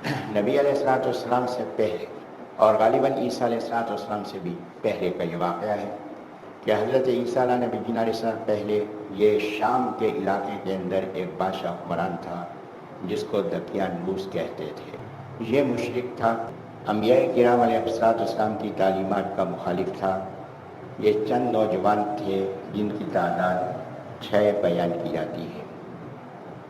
نبی علیہ الصلوۃ والسلام سے پہلے اور غالباً عیسیٰ علیہ الصلوۃ والسلام سے بھی پہلے کا یہ واقعہ ہے کہ حضرت عیسیٰ علیہ نبی علیہ السلام پہلے یہ شام کے علاقے کے اندر ایک بادشاہ حکمران تھا جس کو دقیانوس کہتے تھے۔ یہ مشرک تھا، انبیاء کرام علیہ الصلوۃ والسلام کی تعلیمات کا مخالف تھا۔ یہ چند نوجوان تھے جن کی تعداد 6 بیان کی جاتی ہے۔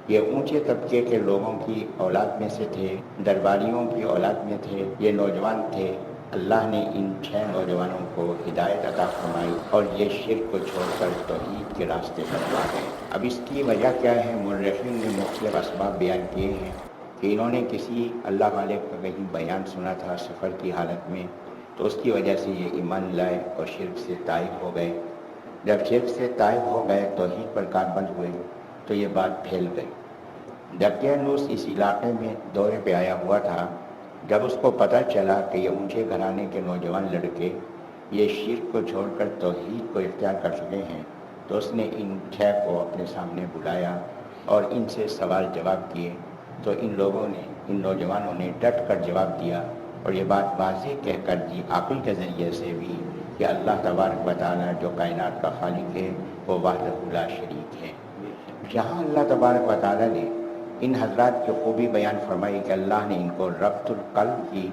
یہ اونچے طبقے کے لوگوں کی اولاد میں سے تھے، درباریوں کی اولاد میں تھے۔ یہ نوجوان تھے، اللہ نے ان 6 نوجوانوں کو ہدایت عطا فرمائی اور یہ شرک کو چھوڑ کر توحید کے راستے پر آ گئے۔ اب اس کی وجہ کیا ہے؟ مورخین نے مختلف اسباب بیان کیے ہیں کہ انہوں نے کسی اللہ والے کا کہیں بیان سنا تھا سفر کی حالت میں، تو اس کی وجہ سے یہ ایمان لائے اور شرک سے طائب ہو گئے۔ جب شرک سے طائب ہو گئے، توحید پر کاربند ہوئے، تو یہ بات پھیل گئی۔ دقیانوس اس علاقے میں دورے پہ آیا ہوا تھا۔ جب اس کو پتہ چلا کہ یہ اونچے گھرانے کے نوجوان لڑکے یہ شرک کو چھوڑ کر توحید کو اختیار کر چکے ہیں، تو اس نے ان 6 کو اپنے سامنے بلایا اور ان سے سوال جواب کیے۔ تو ان لوگوں نے، ان نوجوانوں نے ڈٹ کر جواب دیا اور یہ بات واضح کہہ کر دی عقل کے ذریعے سے بھی کہ اللہ تبارک و تعالیٰ جو کائنات کا خالق ہے وہ وحدہ لا شریک ہے۔ جہاں اللہ تبارک و تعالیٰ نے ان حضرات کی خوبی بیان فرمائی کہ اللہ نے ان کو ربط القلب کی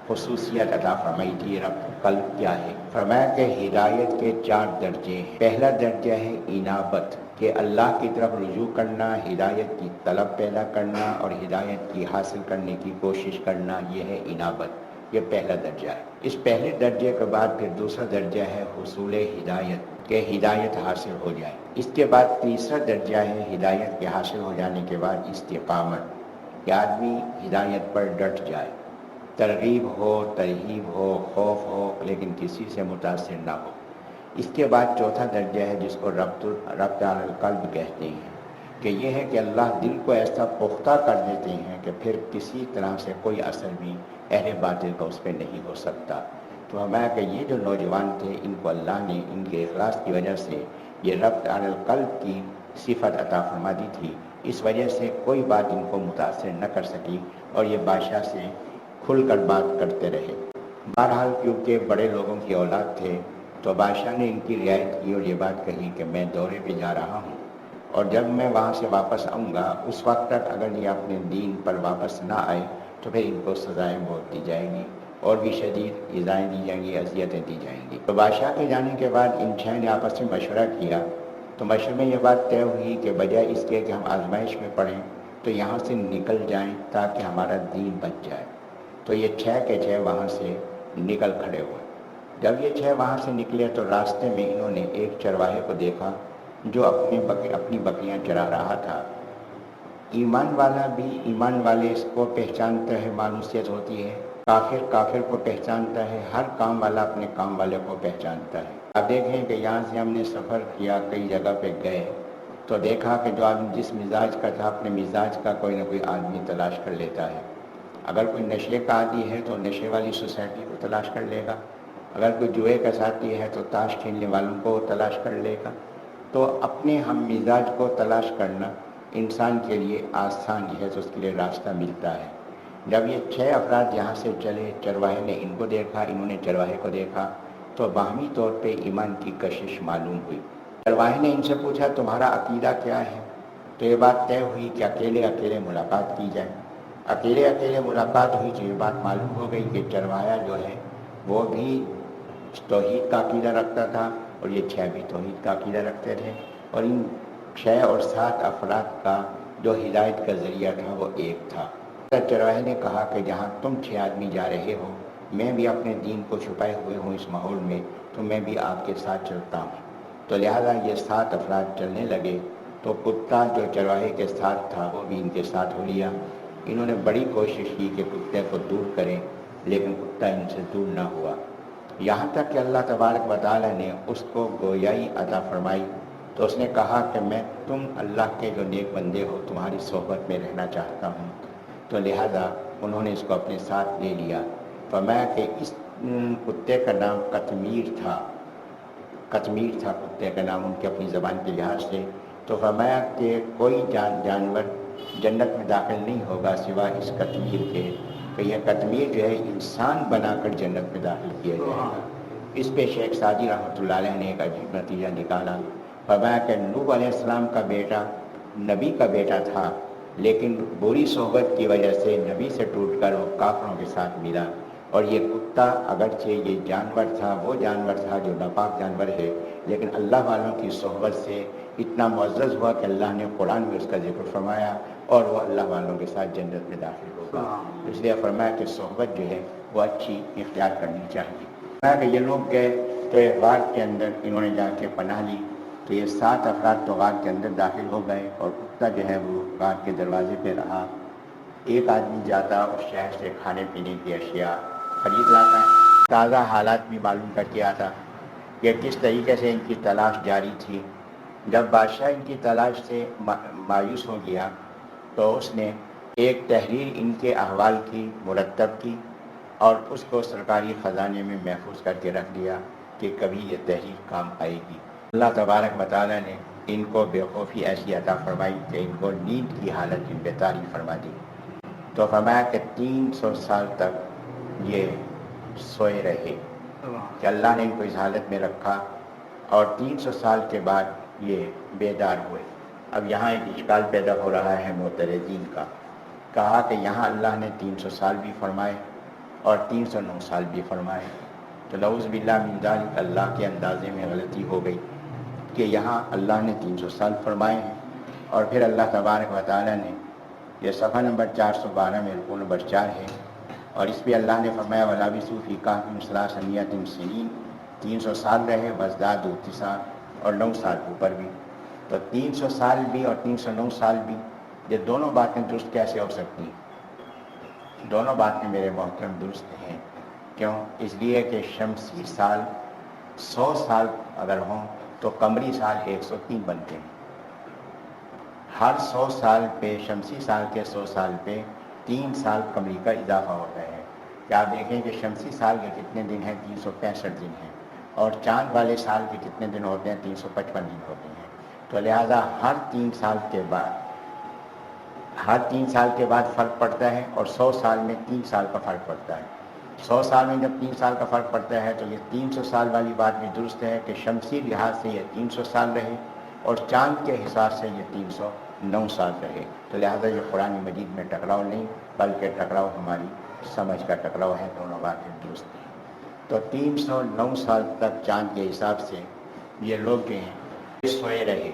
خصوصیت عطا فرمائی تھی۔ ربط القلب کیا ہے؟ فرمایا کہ ہدایت کے 4 درجے ہیں۔ پہلا درجہ ہے انابت، کہ اللہ کی طرف رجوع کرنا، ہدایت کی طلب پیدا کرنا اور ہدایت کی حاصل کرنے کی کوشش کرنا، یہ ہے انابت، یہ پہلا درجہ ہے۔ اس پہلے درجے کے بعد پھر دوسرا درجہ ہے حصول ہدایت، کہ ہدایت حاصل ہو جائے۔ اس کے بعد تیسرا درجہ ہے ہدایت کے حاصل ہو جانے کے بعد استقامت، کہ آدمی ہدایت پر ڈٹ جائے، ترغیب ہو، ترہیب ہو، خوف ہو، لیکن کسی سے متاثر نہ ہو۔ اس کے بعد چوتھا درجہ ہے جس کو ربط علی القلب کہتے ہیں، کہ یہ ہے کہ اللہ دل کو ایسا پختہ کر دیتے ہیں کہ پھر کسی طرح سے کوئی اثر بھی اہل باطل کا اس پہ نہیں ہو سکتا۔ تو ہمارا کہ یہ جو نوجوان تھے ان کو اللہ نے ان کے اخلاص کی وجہ سے یہ ربط علی القلب کی صفت عطا فرما دی تھی۔ اس وجہ سے کوئی بات ان کو متاثر نہ کر سکی اور یہ بادشاہ سے کھل کر بات کرتے رہے۔ بہرحال کیونکہ بڑے لوگوں کی اولاد تھے تو بادشاہ نے ان کی رعایت کی اور یہ بات کہی کہ میں دورے پہ جا رہا ہوں اور جب میں وہاں سے واپس آؤں گا اس وقت تک اگر یہ اپنے دین پر واپس نہ آئے تو پھر ان کو سزائیں بہت دی جائیں گی اور بھی شدید ایذائیں دی جائیں گی، اذیتیں دی جائیں گی۔ تو بادشاہ کے جانے کے بعد ان 6 نے آپس میں مشورہ کیا، تو مشورے میں یہ بات طے ہوئی کہ بجائے اس کے کہ ہم آزمائش میں پڑیں تو یہاں سے نکل جائیں تاکہ ہمارا دین بچ جائے۔ تو یہ 6 کے 6 وہاں سے نکل کھڑے ہوئے۔ جب یہ 6 وہاں سے نکلے تو راستے میں انہوں نے ایک چرواہے کو دیکھا جو اپنی بکریاں چرا رہا تھا۔ ایمان والا بھی ایمان والے اس کو پہچانتا ہے، مانوسیت ہوتی ہے، کافر کو پہچانتا ہے، ہر کام والا اپنے کام والے کو پہچانتا ہے۔ اب دیکھیں کہ یہاں سے ہم نے سفر کیا، کئی جگہ پہ گئے تو دیکھا کہ جو آدمی جس مزاج کا تھا اپنے مزاج کا کوئی نہ کوئی آدمی تلاش کر لیتا ہے۔ اگر کوئی نشے کا عادی ہے تو نشے والی سوسائٹی کو تلاش کر لے گا، اگر کوئی جوئے کا ساتھی ہے تو تاش کھیلنے والوں کو تلاش کر لے گا۔ تو اپنے ہم مزاج کو تلاش کرنا انسان کے لیے آسان ہے تو اس کے لیے راستہ ملتا ہے۔ جب یہ 6 افراد یہاں سے چلے، چرواہے نے ان کو دیکھا، انہوں نے چرواہے کو دیکھا، تو باہمی طور پہ ایمان کی کشش معلوم ہوئی۔ چرواہے نے ان سے پوچھا تمہارا عقیدہ کیا ہے؟ تو یہ بات طے ہوئی کہ اکیلے ملاقات کی جائے۔ اکیلے ملاقات ہوئی تو یہ بات معلوم ہو گئی کہ چرواہا جو ہے وہ بھی توحید کا عقیدہ رکھتا تھا اور یہ 6 بھی توحید کا عقیدہ رکھتے تھے، اور ان 6 اور 7 افراد کا جو ہدایت کا ذریعہ تھا وہ ایک تھا۔ چرواہے نے کہا کہ جہاں تم 6 آدمی جا رہے ہو، میں بھی اپنے دین کو چھپائے ہوئے ہوں اس ماحول میں، تو میں بھی آپ کے ساتھ چلتا ہوں۔ تو لہذا یہ 7 افراد چلنے لگے تو کتا جو چرواہے کے ساتھ تھا وہ بھی ان کے ساتھ ہو لیا۔ انہوں نے بڑی کوشش کی کہ کتے کو دور کریں لیکن کتا ان سے دور نہ ہوا، یہاں تک کہ اللہ تبارک و تعالیٰ نے اس کو گویائی عطا فرمائی۔ تو اس نے کہا کہ میں تم اللہ کے جو نیک بندے ہو تمہاری صحبت میں رہنا چاہتا ہوں، تو لہذا انہوں نے اس کو اپنے ساتھ لے لیا۔ فرمایا کہ اس کتے کا نام قطمیر تھا کتے کا نام، ان کی اپنی زبان کے لحاظ سے تو فرمایا کہ کوئی جانور جنت میں داخل نہیں ہوگا سوا اس قطمیر کے کہ یہ قطمیر جو ہے انسان بنا کر جنت میں داخل کیا جائے گا۔ اس پہ شیخ سعدی رحمۃ اللہ علیہ نے ایک عجیب نتیجہ نکالا۔ فرمایا کہ نوح علیہ السلام کا بیٹا نبی کا بیٹا تھا، لیکن بری صحبت کی وجہ سے نبی سے ٹوٹ کر وہ کافروں کے ساتھ ملا، اور یہ کتا اگرچہ یہ جانور تھا، وہ جانور تھا جو ناپاک جانور ہے، لیکن اللہ والوں کی صحبت سے اتنا معزز ہوا کہ اللہ نے قرآن میں اس کا ذکر فرمایا اور وہ اللہ والوں کے ساتھ جنت میں داخل ہوگا۔ اس لیے فرمایا کہ صحبت جو ہے وہ اچھی اختیار کرنی چاہیے۔ فرمایا کہ یہ لوگ گئے تو ایک غار کے اندر انہوں نے جا کے پناہ لی، تو یہ 7 افراد تو غار کے اندر داخل ہو گئے، اور کتا جو ہے وہ غار کے دروازے پہ رہا۔ ایک آدمی جاتا اور شہر سے کھانے پینے کی اشیاء خرید لاتا ہے، تازہ حالات بھی معلوم کر کے آتا کہ کس طریقے سے ان کی تلاش جاری تھی۔ جب بادشاہ ان کی تلاش سے مایوس ہو گیا تو اس نے ایک تحریر ان کے احوال کی مرتب کی اور اس کو سرکاری خزانے میں محفوظ کر کے رکھ دیا کہ کبھی یہ تحریر کام آئے گی۔ اللہ تبارک و تعالیٰ نے ان کو بے خوفی ایسی عطا فرمائی کہ ان کو نیند کی حالت ان پہ طاری فرما دی، تو فرمایا کہ 300 سال تک یہ سوئے رہے کہ اللہ نے ان کو اس حالت میں رکھا، اور 300 سال کے بعد یہ بیدار ہوئے۔ اب یہاں ایک اشکال پیدا ہو رہا ہے معترضین کا، کہا کہ یہاں اللہ نے 300 سال بھی فرمائے اور 309 سال بھی فرمائے، تو نعوذ باللہ من ذالک اللہ کے اندازے میں غلطی ہو گئی کہ یہاں اللہ نے 300 سال فرمائے ہیں، اور پھر اللہ تبارک و تعالیٰ نے یہ صفحہ نمبر 412 میں رکوع نمبر 4 ہے، اور اس پہ اللہ نے فرمایا وَلَبِثُوا فِي كَهْفِهِمْ 300 سنین، 300 سال رہے، وَازْدَادُوا 9 اور 9 سال اوپر بھی۔ تو 300 سال بھی اور 309 سال بھی، یہ دونوں باتیں درست کیسے ہو سکتی ہیں؟ دونوں باتیں میرے محترم درست ہیں۔ کیوں؟ اس لیے کہ شمسی سال 100 سال اگر ہوں تو قمری سال 103 بنتے ہیں۔ ہر 100 سال پہ، شمسی سال کے 100 سال پہ 3 سال قمری کا اضافہ ہوتا ہے۔ کہ آپ دیکھیں کہ شمسی سال کے کتنے دن ہیں؟ 365 دن ہیں، اور چاند والے سال کے کتنے دن ہوتے ہیں؟ 355 دن ہوتے ہیں۔ تو لہٰذا ہر 3 سال کے بعد فرق پڑتا ہے، اور 100 سال میں 3 سال کا فرق پڑتا ہے۔ 100 سال میں جب 3 سال کا فرق پڑتا ہے تو یہ 300 سال والی بات بھی درست ہے کہ شمسی لحاظ سے یہ 300 سال رہے، اور چاند کے حساب سے یہ 309 سال رہے۔ تو لہٰذا یہ قرآن مجید میں ٹکراؤ نہیں، بلکہ ٹکراؤ ہماری سمجھ کا ٹکراؤ ہے، دونوں باتیں درست ہیں۔ تو 309 سال تک چاند کے حساب سے یہ لوگ جو ہیں سوئے رہے۔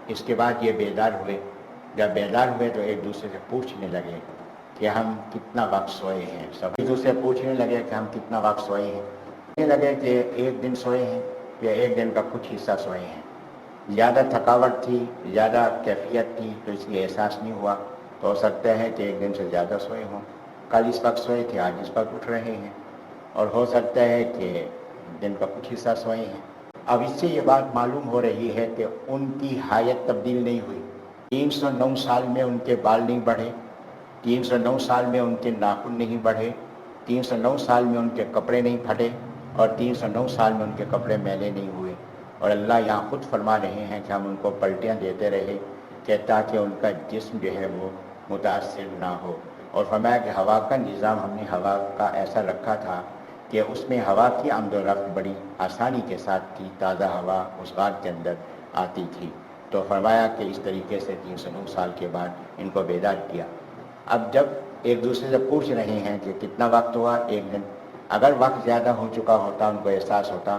اس کے بعد یہ بیدار ہوئے۔ جب بیدار ہوئے تو ایک دوسرے سے پوچھنے لگے کہ ہم کتنا وقت سوئے ہیں۔ سب ایک دوسرے سے پوچھنے لگے کہ ہم کتنا وقت سوئے ہیں۔ کہنے لگے کہ ایک دن سوئے ہیں یا ایک دن کا کچھ حصہ سوئے ہیں۔ زیادہ تھکاوٹ تھی، زیادہ کیفیت تھی، تو اس لیے احساس نہیں ہوا۔ تو ہو سکتا ہے کہ ایک دن سے زیادہ سوئے ہوں، کل اس وقت سوئے تھے، آج اس وقت اٹھ رہے ہیں، اور ہو سکتا ہے کہ دن کا کچھ حصہ سوئے ہیں۔ اب اس سے یہ بات معلوم ہو رہی ہے کہ ان کی حیت تبدیل نہیں ہوئی۔ 309 سال میں ان کے بال نہیں بڑھے، 309 سال میں ان کے ناخن نہیں بڑھے، 309 سال میں ان کے کپڑے نہیں پھٹے، اور 309 سال میں ان کے کپڑے میلے نہیں ہوئے۔ اور اللہ یہاں خود فرما رہے ہیں کہ ہم ان کو پلٹیاں دیتے رہے کہ تاکہ ان کا جسم جو ہے وہ متاثر نہ ہو۔ اور فرمایا کہ ہوا کا نظام ہم نے ہوا کا ایسا رکھا تھا کہ اس میں ہوا کی آمد و رفت بڑی آسانی کے ساتھ تھی، تازہ ہوا اس غار کے اندر آتی تھی۔ تو فرمایا کہ اس طریقے سے 309 سال کے بعد ان کو بیدار کیا۔ اب جب ایک دوسرے سے پوچھ رہے ہیں کہ کتنا وقت ہوا؟ ایک دن۔ اگر وقت زیادہ ہو چکا ہوتا، ان کو احساس ہوتا،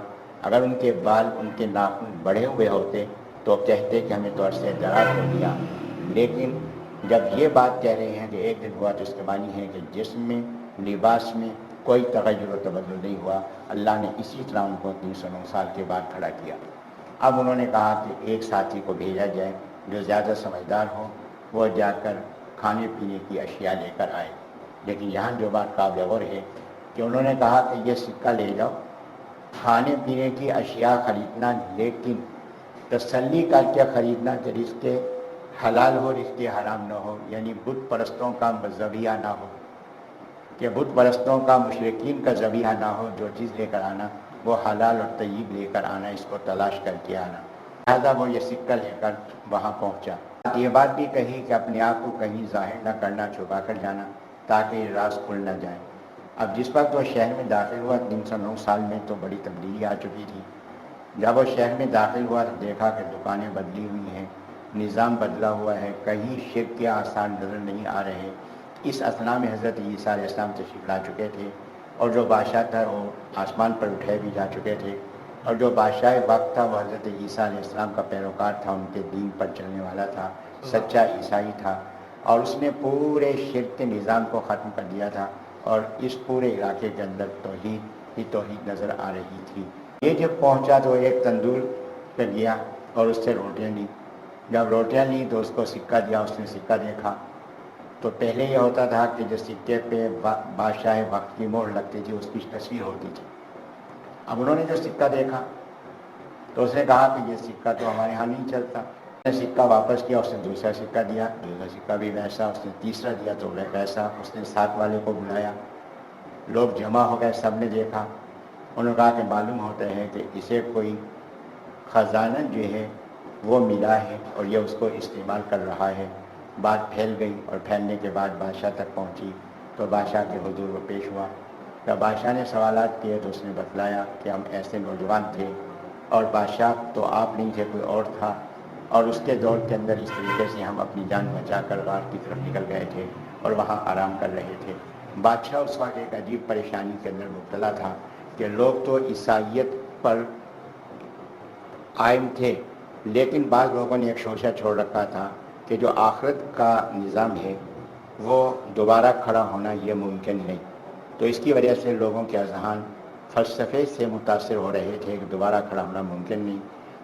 اگر ان کے بال، ان کے ناخن بڑھے ہوئے ہوتے تو کہتے کہ ہمیں تو عرصے دراز ہو گیا۔ لیکن جب یہ بات کہہ رہے ہیں کہ ایک دن ہوا، تو اس کے معنی ہے کہ جسم میں، لباس میں کوئی تغیر و تبدل نہیں ہوا۔ اللہ نے اسی طرح ان کو 309 سال کے بعد کھڑا کیا۔ اب انہوں نے کہا کہ ایک ساتھی کو بھیجا جائے جو زیادہ سمجھدار ہو، وہ جا کر کھانے پینے کی اشیاء لے کر آئے۔ لیکن یہاں جو بات قابل غور ہے کہ انہوں نے کہا کہ یہ سکہ لے جاؤ، کھانے پینے کی اشیاء خریدنا، لیکن تسلی کر کے خریدنا کہ رزق حلال ہو، رزق حرام نہ ہو، یعنی بت پرستوں کا ذبیحہ نہ ہو، کہ بت پرستوں کا، مشرکین کا ذبیحہ نہ ہو۔ جو چیز لے کر آنا وہ حلال اور طیب لے کر آنا، اس کو تلاش کر کے آنا۔ لہٰذا وہ یہ سکہ لے کر وہاں پہنچا. یہ بات بھی کہی کہ اپنے آپ کو کہیں ظاہر نہ کرنا، چھپا کر جانا تاکہ یہ راز کھل نہ جائے. اب جس وقت وہ شہر میں داخل ہوا 309 سال میں تو بڑی تبدیلی آ چکی تھی. جب وہ شہر میں داخل ہوا تو دیکھا کہ دکانیں بدلی ہوئی ہیں، نظام بدلا ہوا ہے، کہیں شرک کے آثار نظر نہیں آ رہے. اس اثنا میں حضرت عیسیٰ علیہ السلام تشریف لا چکے تھے اور جو بادشاہ تھا وہ آسمان پر اٹھائے بھی جا چکے تھے، اور جو بادشاہ وقت تھا وہ حضرت عیسیٰ علیہ السلام کا پیروکار تھا، ان کے دین پر چلنے والا تھا، سچا عیسائی تھا، اور اس نے پورے شرک کے نظام کو ختم کر دیا تھا، اور اس پورے علاقے کے اندر توحید ہی توحید نظر آ رہی تھی. یہ جب پہنچا تو ایک تندور پہ گیا اور اس سے روٹیاں لی. جب روٹیاں لی تو اس کو سکہ دیا، اس نے سکہ دیکھا. تو پہلے یہ ہوتا تھا کہ جو سکے پہ بادشاہ وقت کی مہر لگتی تھی اس کی تصویر ہوتی تھی. اب انہوں نے جو سکہ دیکھا تو اس نے کہا کہ یہ سکہ تو ہمارے ہاں نہیں چلتا. اس نے سکہ واپس کیا، اس نے دوسرا سکہ دیا، دوسرا سکہ بھی ویسا، اس نے تیسرا دیا تو ویسا. اس نے ساتھ والے کو بلایا، لوگ جمع ہو گئے، سب نے دیکھا. انہوں نے کہا کہ معلوم ہوتا ہے کہ اسے کوئی خزانہ جو ہے وہ ملا ہے اور یہ اس کو استعمال کر رہا ہے. بات پھیل گئی اور پھیلنے کے بعد بادشاہ تک پہنچی تو بادشاہ کے حضور کو پیش ہوا. جب بادشاہ نے سوالات کیے تو اس نے بتلایا کہ ہم ایسے نوجوان تھے اور بادشاہ تو آپ نہیں تھے، کوئی اور تھا، اور اس کے دور کے اندر اس طریقے سے ہم اپنی جان بچا کر غار کی طرف نکل گئے تھے اور وہاں آرام کر رہے تھے. بادشاہ اس وقت ایک عجیب پریشانی کے اندر مبتلا تھا کہ لوگ تو عیسائیت پر قائم تھے، لیکن بعض لوگوں نے ایک شوشہ چھوڑ رکھا تھا کہ جو آخرت کا نظام ہے وہ دوبارہ کھڑا ہونا یہ ممکن نہیں. تو اس کی وجہ سے لوگوں کے اذہان فلسفے سے متاثر ہو رہے تھے کہ دوبارہ کھڑا ہونا ممکن نہیں.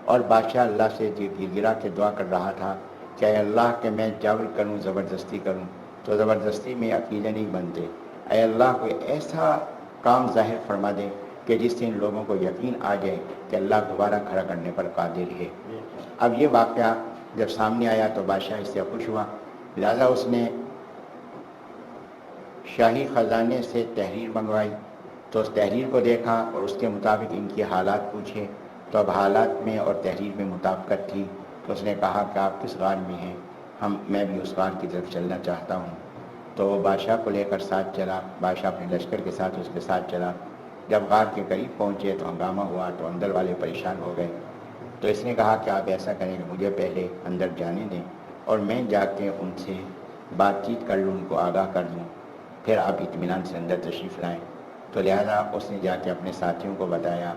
اور بادشاہ اللہ سے گرا کے دعا کر رہا تھا کہ اے اللہ کہ میں جبر کروں، زبردستی کروں تو زبردستی میں عقیدے نہیں بنتے. اے اللہ کوئی ایسا کام ظاہر فرما دے کہ جس سے ان لوگوں کو یقین آ جائے کہ اللہ دوبارہ کھڑا کرنے پر قادر ہے. اب یہ واقعہ جب سامنے آیا تو بادشاہ اس سے خوش ہوا، لہذا اس نے شاہی خزانے سے تحریر منگوائی. تو اس تحریر کو دیکھا اور اس کے مطابق ان کی حالات پوچھے تو اب حالات میں اور تحریر میں مطابقت تھی. تو اس نے کہا کہ آپ کس غار میں ہیں، میں بھی اس غار کی طرف چلنا چاہتا ہوں. تو وہ بادشاہ کو لے کر ساتھ چلا، بادشاہ اپنے لشکر کے ساتھ اس کے ساتھ چلا. جب غار کے قریب پہنچے تو ہنگامہ ہوا تو اندر والے پریشان ہو گئے. تو اس نے کہا کہ آپ ایسا کریں کہ مجھے پہلے اندر جانے دیں اور میں جا کے ان سے بات چیت کر لوں، ان کو آگاہ کر دوں، پھر آپ اطمینان سے اندر تشریف لائیں. تو لہذا اس نے جا کے اپنے ساتھیوں کو بتایا.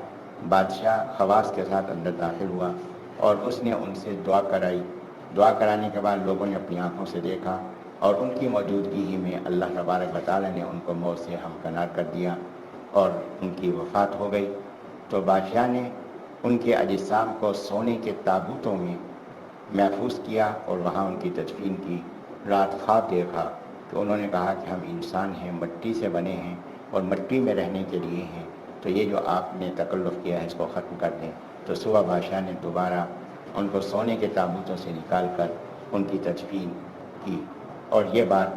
بادشاہ خواص کے ساتھ اندر داخل ہوا اور اس نے ان سے دعا کرائی. دعا کرانے کے بعد لوگوں نے اپنی آنکھوں سے دیکھا اور ان کی موجودگی ہی میں اللہ تبارک و تعالیٰ نے ان کو موت سے ہمکنار کر دیا اور ان کی وفات ہو گئی. تو بادشاہ نے ان کے اجسام کو سونے کے تابوتوں میں محفوظ کیا اور وہاں ان کی تدفین کی. رات خواب دیکھا کہ انہوں نے کہا کہ ہم انسان ہیں، مٹی سے بنے ہیں اور مٹی میں رہنے کے لیے ہیں، تو یہ جو آپ نے تکلف کیا ہے اس کو ختم کر دیں. تو صبح بادشاہ نے دوبارہ ان کو سونے کے تابوتوں سے نکال کر ان کی تدفین کی. اور یہ بات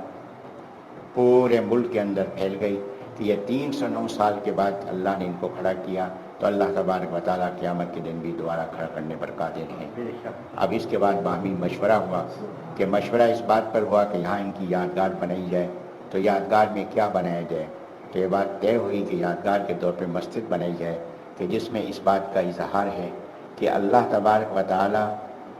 پورے ملک کے اندر پھیل گئی کہ یہ 309 سال کے بعد اللہ نے ان کو کھڑا کیا تو اللہ تبارک و تعالیٰ قیامت کے دن بھی دوبارہ کھڑا کرنے پر قادر ہیں. اب اس کے بعد باہمی مشورہ ہوا کہ مشورہ اس بات پر ہوا کہ یہاں ان کی یادگار بنائی جائے. تو یادگار میں کیا بنایا جائے؟ تو یہ بات طے ہوئی کہ یادگار کے طور پہ مسجد بنائی جائے کہ جس میں اس بات کا اظہار ہے کہ اللہ تبارک و تعالیٰ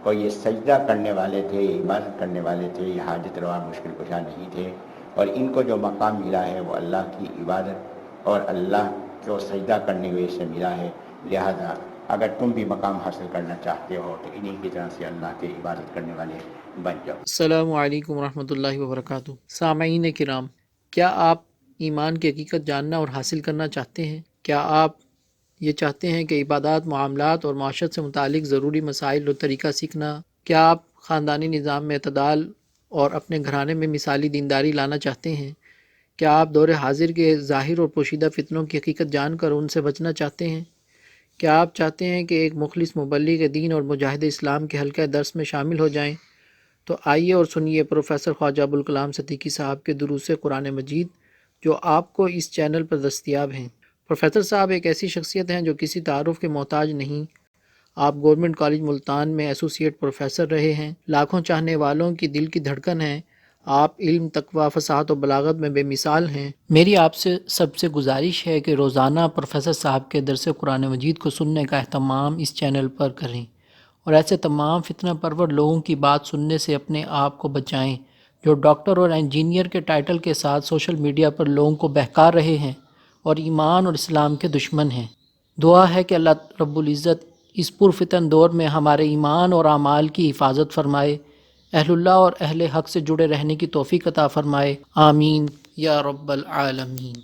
کو یہ سجدہ کرنے والے تھے، یہ عبادت کرنے والے تھے، یہ حاجت روا مشکل کشا نہیں تھے، اور ان کو جو مقام ملا ہے وہ اللہ کی عبادت اور اللہ کو سجدہ کرنے کی وجہ سے ملا ہے. لہذا اگر تم بھی مقام حاصل کرنا چاہتے ہو تو انہی کی طرح سے اللہ کی عبادت کرنے والے بن جاؤ. السلام علیکم ورحمۃ اللہ وبرکاتہ. سامعین کرام، کیا آپ ایمان کی حقیقت جاننا اور حاصل کرنا چاہتے ہیں؟ کیا آپ یہ چاہتے ہیں کہ عبادات، معاملات اور معاشرت سے متعلق ضروری مسائل اور طریقہ سیکھنا؟ کیا آپ خاندانی نظام میں اعتدال اور اپنے گھرانے میں مثالی دینداری لانا چاہتے ہیں؟ کیا آپ دور حاضر کے ظاہر اور پوشیدہ فتنوں کی حقیقت جان کر ان سے بچنا چاہتے ہیں؟ کیا آپ چاہتے ہیں کہ ایک مخلص مبلغ دین اور مجاہد اسلام کے حلقہ درس میں شامل ہو جائیں؟ تو آئیے اور سنیے پروفیسر خواجہ ابوالکلام صدیقی صاحب کے دروس قرآن مجید جو آپ کو اس چینل پر دستیاب ہیں. پروفیسر صاحب ایک ایسی شخصیت ہیں جو کسی تعارف کے محتاج نہیں. آپ گورنمنٹ کالج ملتان میں ایسوسیٹ پروفیسر رہے ہیں، لاکھوں چاہنے والوں کی دل کی دھڑکن ہیں، آپ علم، تقویٰ، فصاحت و بلاغت میں بے مثال ہیں۔ میری آپ سے سب سے گزارش ہے کہ روزانہ پروفیسر صاحب کے درس قرآن مجید کو سننے کا اہتمام اس چینل پر کریں اور ایسے تمام فتنہ پرور لوگوں کی بات سننے سے اپنے آپ کو بچائیں جو ڈاکٹر اور انجینئر کے ٹائٹل کے ساتھ سوشل میڈیا پر لوگوں کو بہکا رہے ہیں اور ایمان اور اسلام کے دشمن ہیں۔ دعا ہے کہ اللہ رب العزت اس پرفتن دور میں ہمارے ایمان اور اعمال کی حفاظت فرمائے، اہل اللہ اور اہل حق سے جڑے رہنے کی توفیق عطا فرمائے، آمین یا رب العالمین۔